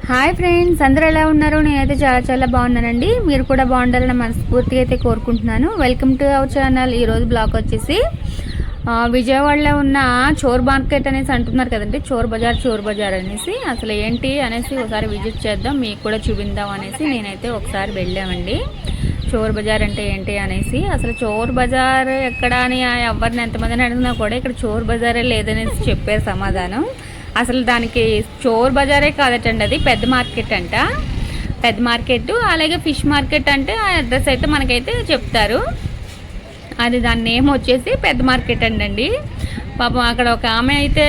Hi friends, అందరూ ఎలా ఉన్నారు? నేనైతే చాలా చాలా బాగున్నానండి. మీరు కూడా బాగుండాలని మనస్ఫూర్తిగా అయితే కోరుకుంటున్నాను. Welcome to our channel. ఈరోజు బ్లాగ్ వచ్చేసి విజయవాడలో ఉన్న చోర్ మార్కెట్ అనేసి అంటున్నారు కదండి, చోర్ బజార్ అనేసి. అసలు ఏంటి అనేసి ఒకసారి విజిట్ చేద్దాం, మీకు కూడా చూపిందాం అనేసి నేనైతే ఒకసారి వెళ్ళామండి. చోర్ బజార్ అంటే ఏంటి అనేసి. అసలు చోర్ బజార్ ఎక్కడ అని ఎవరిని ఎంతమందిని అడిగినా కూడా ఇక్కడ చోర్ బజారే లేదనేసి చెప్పారు సమాధానం. అసలు దానికి చోర్ బజారే కాదటండి, అది పెద్ద మార్కెట్ అంట. పెద్ద మార్కెట్, అలాగే ఫిష్ మార్కెట్ అంటే ఆ అడ్రస్ అయితే మనకైతే చెప్తారు. అది దాని నేమ్ వచ్చేసి పెద్ద మార్కెట్ అండి. పాపం అక్కడ ఒక ఆమె అయితే,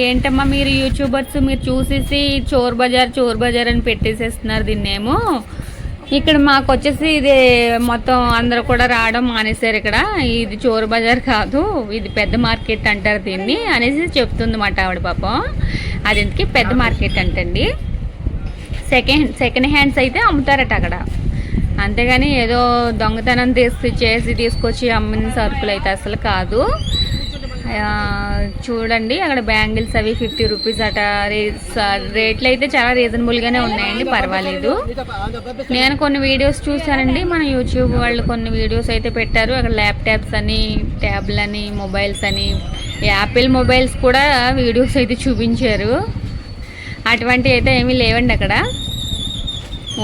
ఏంటమ్మా మీరు యూట్యూబర్స్, మీరు చూసేసి చోర్ బజార్ అని పెట్టేసేస్తున్నారు దీన్నేమో. ఇక్కడ మాకు వచ్చేసి ఇది మొత్తం అందరూ కూడా రావడం మానేశారు. ఇక్కడ ఇది చోర్ బజార్ కాదు, ఇది పెద్ద మార్కెట్ అంటారు దీన్ని అనేసి చెప్తుంది మాట ఆవిడ. పాపం అది ఎందుకు పెద్ద మార్కెట్ అంటండి. సెకండ్ హ్యాండ్స్ అయితే అమ్ముతారట అక్కడ, అంతేగాని ఏదో దొంగతనం తీసుకొచ్చి అమ్మిన సరుకులు అయితే అసలు కాదు. చూడండి అక్కడ బ్యాంగిల్స్ అవి 50 రూపీస్ అట. రేట్లు అయితే చాలా రీజనబుల్గానే ఉన్నాయండి, పర్వాలేదు. నేను కొన్ని వీడియోస్ చూసానండి, మన యూట్యూబ్ వాళ్ళు కొన్ని వీడియోస్ అయితే పెట్టారు. అక్కడ ల్యాప్టాప్స్ అని, ట్యాబ్లు అని, మొబైల్స్ అని, యాపిల్ మొబైల్స్ కూడా వీడియోస్ అయితే చూపించారు. అటువంటివి అయితే ఏమీ లేవండి అక్కడ.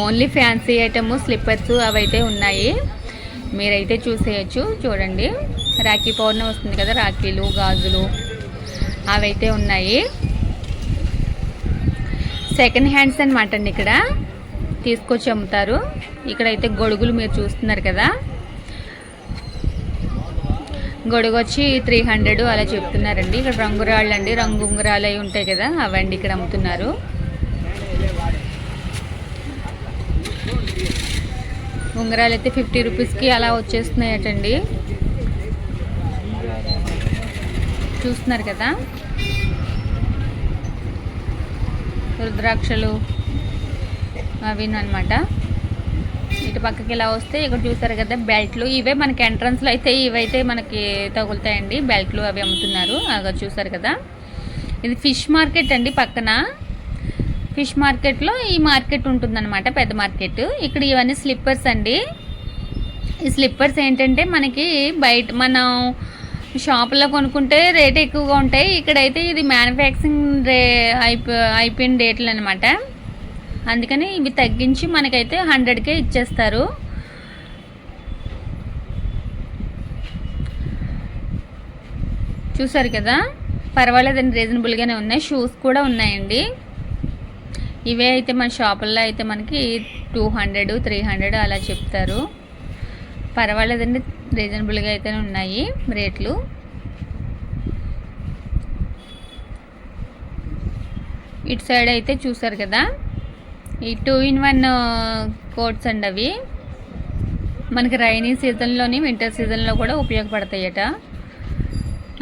ఓన్లీ ఫ్యాన్సీ ఐటమ్, స్లిప్పర్స్ అవి అయితే ఉన్నాయి, మీరైతే చూసేయచ్చు. చూడండి రాఖీ పౌర్ణమి వస్తుంది కదా, రాఖీలు, గాజులు అవైతే ఉన్నాయి. సెకండ్ హ్యాండ్స్ అనమాట అండి, ఇక్కడ తీసుకొచ్చి అమ్ముతారు. ఇక్కడైతే గొడుగులు మీరు చూస్తున్నారు కదా, గొడుగు వచ్చి 300 అలా చెప్తున్నారండి. ఇక్కడ రంగురాళ్ళు అండి, రంగు ఉంగరాలు అవి ఉంటాయి కదా, అవండి ఇక్కడ అమ్ముతున్నారు. ఉంగరాలు అయితే 50 రూపీస్కి అలా వచ్చేస్తున్నాయటండి. చూస్తున్నారు కదా, రుద్రాక్షలు అవి అనమాట. ఇటు పక్కకి ఇలా వస్తే ఇక్కడ చూసారు కదా బెల్ట్లు, ఇవే మనకి ఎంట్రన్స్లో అయితే ఇవైతే మనకి తగులుతాయండి. బెల్ట్లు అవి అమ్ముతున్నారు, అలా చూసారు కదా. ఇది ఫిష్ మార్కెట్ అండి. పక్కన ఫిష్ మార్కెట్లో ఈ మార్కెట్ ఉంటుందన్నమాట, పెద్ద మార్కెట్. ఇక్కడ ఇవన్నీ స్లిప్పర్స్ అండి. ఈ స్లిప్పర్స్ ఏంటంటే మనకి బయట మనం షాపులో కొనుక్కుంటే రేట్ ఎక్కువగా ఉంటాయి. ఇక్కడైతే ఇది మ్యానుఫ్యాక్చరింగ్ అయిపోయిన రేట్లు అనమాట, అందుకని ఇవి తగ్గించి మనకైతే 100కే ఇచ్చేస్తారు. చూసారు కదా, పర్వాలేదండి, రీజనబుల్గానే ఉన్నాయి. షూస్ కూడా ఉన్నాయండి. ఇవే అయితే మన షాపుల్లో అయితే మనకి 200, 300 అలా చెప్తారు. పర్వాలేదండి, రీజనబుల్గా అయితే ఉన్నాయి రేట్లు. ఇటు సైడ్ అయితే చూసారు కదా, ఈ 2-in-1 కోట్స్ అండి. అవి మనకి రైనీ సీజన్లోని, వింటర్ సీజన్లో కూడా ఉపయోగపడతాయట.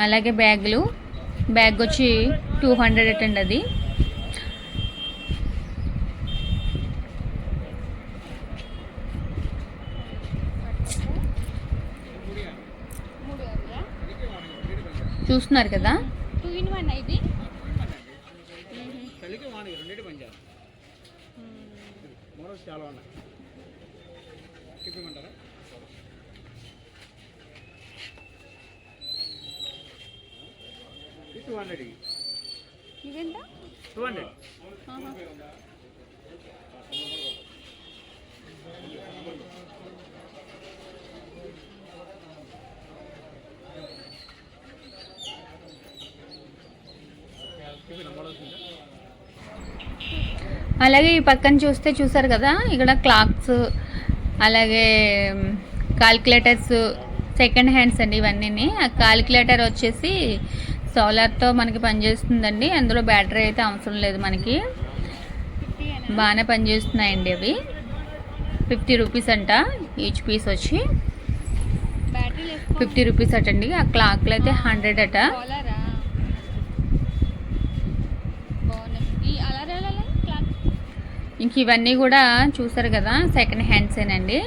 అలాగే బ్యాగ్ వచ్చి 200 అండి. అది చూస్తున్నారు కదా. 2-in-1 ఇది ఇదెంత? 200. అలాగే ఈ పక్కన చూసారు కదా, ఇక్కడ క్లాక్స్, అలాగే కాలిక్యులేటర్స్, సెకండ్ హ్యాండ్స్ అండి ఇవన్నీ. ఆ కాలిక్యులేటర్ వచ్చేసి సోలార్తో మనకి పనిచేస్తుందండి. అందులో బ్యాటరీ అయితే అవసరం లేదు మనకి, బాగానే పనిచేస్తున్నాయండి అవి. 50 రూపీస్ అంట ఈచ్ పీస్ వచ్చి, 50 రూపీస్ అటండి. ఆ క్లాక్లు అయితే 100 అట. ఇంక ఇవన్నీ కూడా చూసారు కదా, సెకండ్ హ్యాండ్సేనండి.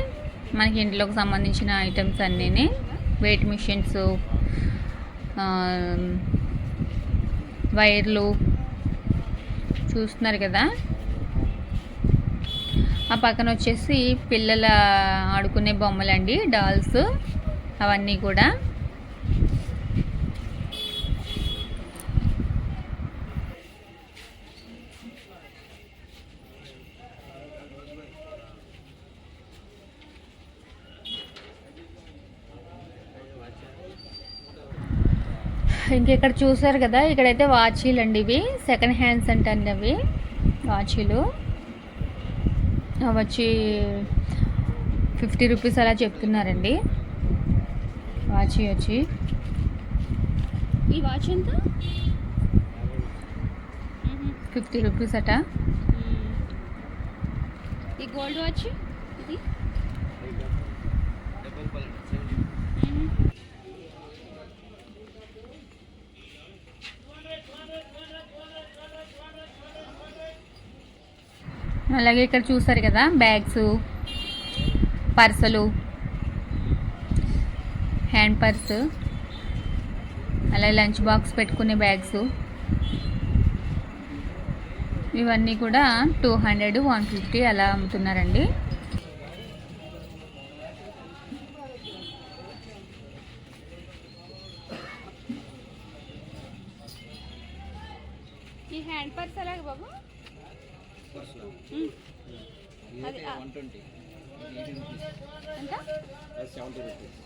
మనకి ఇంట్లోకి సంబంధించిన ఐటమ్స్ అన్నీ, వెయిట్ మిషన్స్, వైర్లు చూస్తున్నారు కదా. ఆ పక్కన వచ్చేసి పిల్లల ఆడుకునే బొమ్మలండి, డాల్స్ అవన్నీ కూడా. ఇంకెక్కడ చూసారు కదా, ఇక్కడైతే వాచీలు అండి, ఇవి సెకండ్ హ్యాండ్స్ అంటండి. అవి వాచీలు వచ్చి 50 రూపీస్ అలా చెప్తున్నారండి. వాచీ వచ్చి ఈ వాచ్ ఎంత? 50 రూపీస్ అట. ఈ గోల్డ్ వాచ్ ఇది అలాగే ఇక్కడ చూసారు కదా, బ్యాగ్స్, పర్సులు, హ్యాండ్ పర్సు, అలాగే లంచ్ బాక్స్ పెట్టుకునే బ్యాగ్స్, ఇవన్నీ కూడా 200, 150 అలా అమ్ముతున్నారండి. ఈ హ్యాండ్ పర్స్ అలాగే బాబు అది 120 ఎంత? 70 రూపీస్.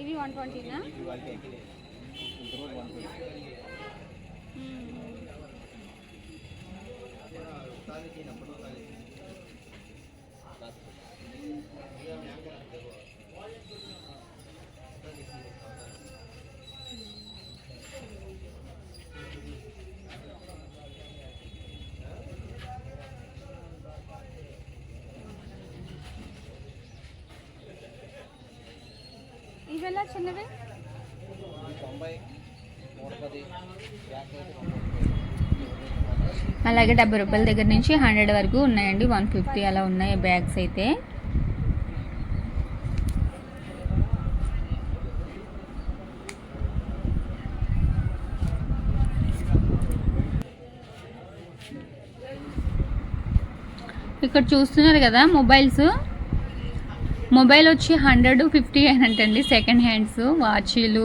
ఇవి 120నా? ఇవెలా చిన్నవి? అలాగే 70 రూపాయల దగ్గర నుంచి 100 వరకు ఉన్నాయండి. 150 అలా ఉన్నాయి బ్యాగ్స్ అయితే. ఇక్కడ చూస్తున్నారు కదా మొబైల్ వచ్చి 150 అంటండి. సెకండ్ హ్యాండ్స్ వాచీలు,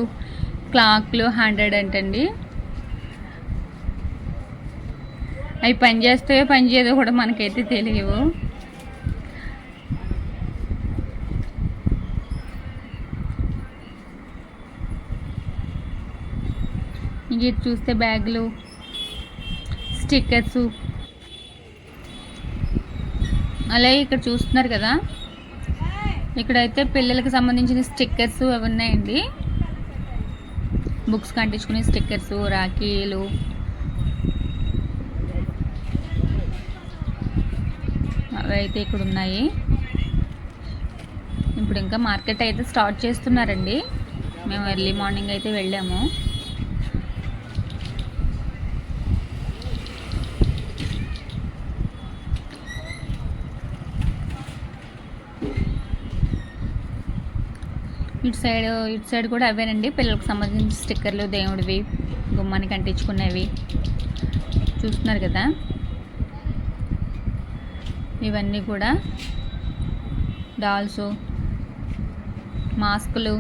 క్లాక్లు 100 అంటండి. అవి పనిచేస్తాయో పనిచేయదో కూడా మనకైతే తెలియవు. ఇంక ఇటు చూస్తే బ్యాగులు, స్టిక్కర్సు, అలాగే ఇక్కడ చూస్తున్నారు కదా, ఇక్కడైతే పిల్లలకు సంబంధించిన స్టిక్కర్స్ అవి ఉన్నాయండి. బుక్స్ కంటించుకునే స్టిక్కర్స్, రాఖీలు, అవి అయితే ఇక్కడ ఉన్నాయి. ఇప్పుడు ఇంకా మార్కెట్ అయితే స్టార్ట్ చేస్తున్నారండి. మేము ఎర్లీ మార్నింగ్ అయితే వెళ్ళాము. ఇటు సైడ్ కూడా అవేనండి, పిల్లలకు సంబంధించిన స్టిక్కర్లు, దేవుడివి, గుమ్మానికి అంటించుకునేవి చూస్తున్నారు కదా. ఇవన్నీ కూడా డాల్స్, మాస్కులు,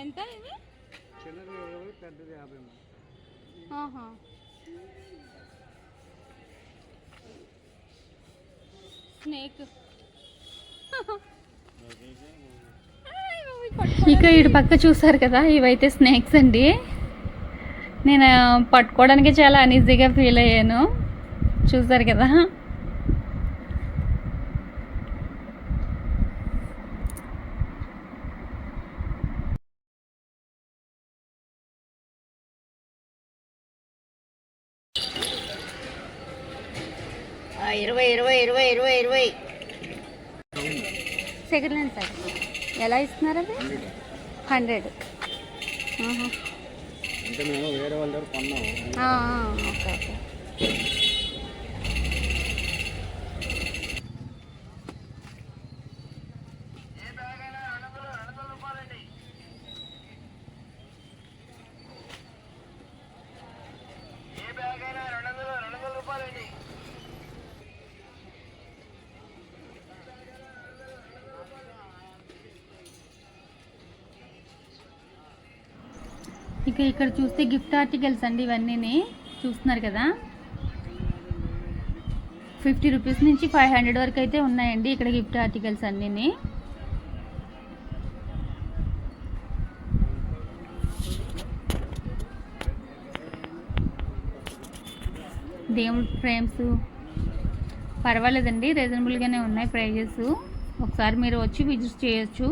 ఎంత ఇవి? స్నేక్. ఇక ఇటు పక్క చూసారు కదా, ఇవైతే స్నేక్స్ అండి. నేను పట్టుకోవడానికి చాలా అనీజీగా ఫీల్ అయ్యాను. చూసారు కదా. సెకండ్ హ్యాండ్ సార్ ఎలా ఇస్తున్నారు అది? 100. Okay okay. ఇక ఇక్కడ చూస్తే గిఫ్ట్ ఆర్టికల్స్ అండి. ఇవన్నీ చూస్తున్నారు కదా. 50 రూపీస్ నుంచి 500 వరకు అయితే ఉన్నాయండి ఇక్కడ గిఫ్ట్ ఆర్టికల్స్ అన్నీ. దేవుడి ఫ్రేమ్స్ పర్వాలేదండి, రీజనబుల్గానే ఉన్నాయి ప్రైజెస్. ఒకసారి మీరు వచ్చి విజిట్ చేయొచ్చు.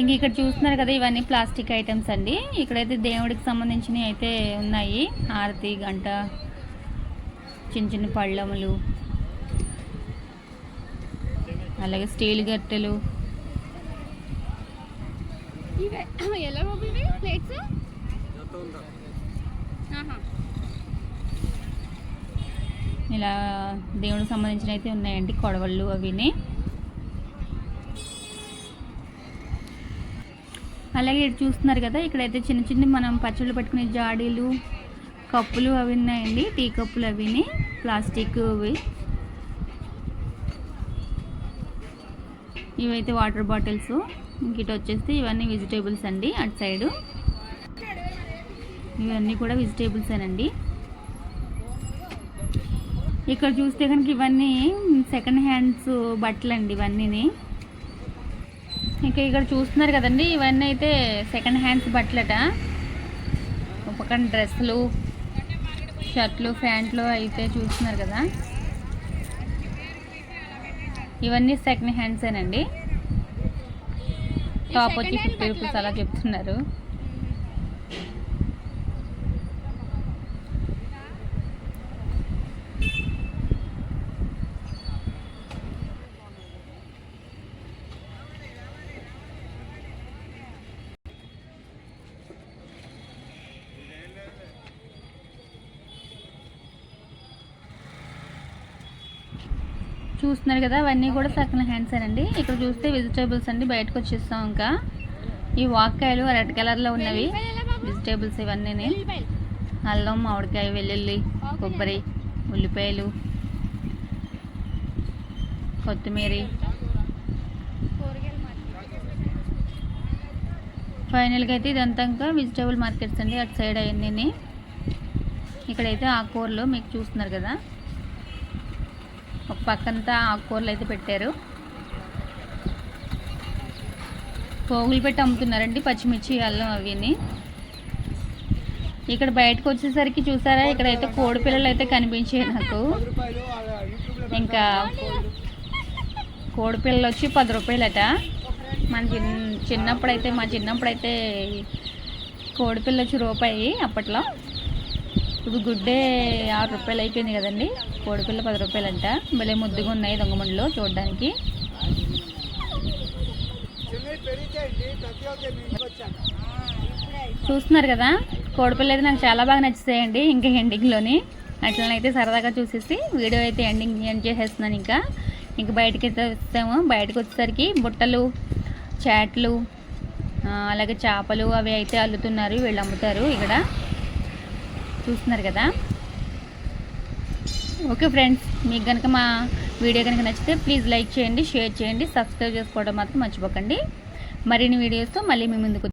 ఇంక ఇక్కడ చూస్తున్నారు కదా, ఇవన్నీ ప్లాస్టిక్ ఐటమ్స్ అండి. ఇక్కడైతే దేవుడికి సంబంధించినవి అయితే ఉన్నాయి. హారతి, గంట, చిన్న చిన్న పళ్ళములు, అలాగే స్టీల్ గట్టెలు. ఇలా దేవుడికి సంబంధించినవి అయితే ఉన్నాయండి, కొడవళ్ళు అవిని. అలాగే ఇటు చూస్తున్నారు కదా, ఇక్కడైతే చిన్న చిన్న మనం పచ్చళ్ళు పెట్టుకునే జాడీలు, కప్పులు అవి ఉన్నాయండి. టీ కప్పులు అవిని, ప్లాస్టిక్ అవి. ఇవైతే వాటర్ బాటిల్స్. ఇంక ఇటు వచ్చేస్తే ఇవన్నీ వెజిటేబుల్స్ అండి. అటు సైడు ఇవన్నీ కూడా వెజిటేబుల్స్ అనండి. ఇక్కడ చూస్తే కనుక ఇవన్నీ సెకండ్ హ్యాండ్స్ బట్టలు అండి ఇవన్నీ. ఇంకా ఇక్కడ చూస్తున్నారు కదండి, ఇవన్నీ అయితే సెకండ్ హ్యాండ్స్ బట్టలట. పక్కన డ్రెస్సులు, షర్ట్లు, ప్యాంట్లు అయితే చూస్తున్నారు కదా, ఇవన్నీ సెకండ్ హ్యాండ్సేనండి. టాప్ వచ్చి 50 రూపీస్ అలా చెప్తున్నారు. చూస్తున్నారు కదా, అవన్నీ కూడా సెకండ్ హ్యాండ్స్ అండి. ఇక్కడ చూస్తే వెజిటేబుల్స్ అండి. బయటకు వచ్చేస్తాం. ఇంకా ఈ వాక్కాయలు రెడ్ కలర్లో ఉన్నవి వెజిటేబుల్స్ ఇవన్నీ. అల్లం, మామిడికాయ, వెల్లుల్లి, కొబ్బరి, ఉల్లిపాయలు, కొత్తిమీర. ఫైనల్గా అయితే ఇదంతా ఇంకా వెజిటేబుల్ మార్కెట్స్ అండి. అటు సైడ్ అవన్నీ. ఇక్కడైతే ఆకుకూరలు మీకు చూస్తున్నారు కదా, ఒక పక్కంతా ఆకుకూరలు అయితే పెట్టారు. పోగులు పెట్టి అమ్ముతున్నారండి, పచ్చిమిర్చి, అల్లం అవిని. ఇక్కడ బయటకు వచ్చేసరికి చూసారా, ఇక్కడైతే కోడి పిల్లలు అయితే కనిపించాయి నాకు. ఇంకా కోడి పిల్లలు వచ్చి 10 రూపాయలట. మన మా చిన్నప్పుడైతే కోడి పిల్ల వచ్చి రూపాయి అప్పట్లో. ఇప్పుడు గుడ్డే 6 రూపాయలు అయిపోయింది కదండి. కోడిపిల్ల 10 రూపాయలంట. భలే ముద్దుగా ఉన్నాయి దొంగమండలో చూడడానికి. చూస్తున్నారు కదా, కోడిపిల్ల అయితే నాకు చాలా బాగా నచ్చేసాయండి. ఇంకా ఎండింగ్లోని అట్లనైతే సరదాగా చూసేసి వీడియో అయితే ఎండ్ చేసేస్తున్నాను. ఇంకా బయటకి అయితే వస్తాము. బయటకు వచ్చేసరికి బుట్టలు, చాట్లు, అలాగే చేపలు అవి అయితే అల్లుతున్నారు, వీళ్ళు అమ్ముతారు ఇక్కడ. చూస్తున్నారు కదా. ఓకే ఫ్రెండ్స్, మీకు కనుక మా వీడియో కనుక నచ్చితే ప్లీజ్ లైక్ చేయండి, షేర్ చేయండి, సబ్స్క్రైబ్ చేసుకోవడం మాత్రం మర్చిపోకండి. మరిన్ని వీడియోస్తో మళ్ళీ మీ ముందుకు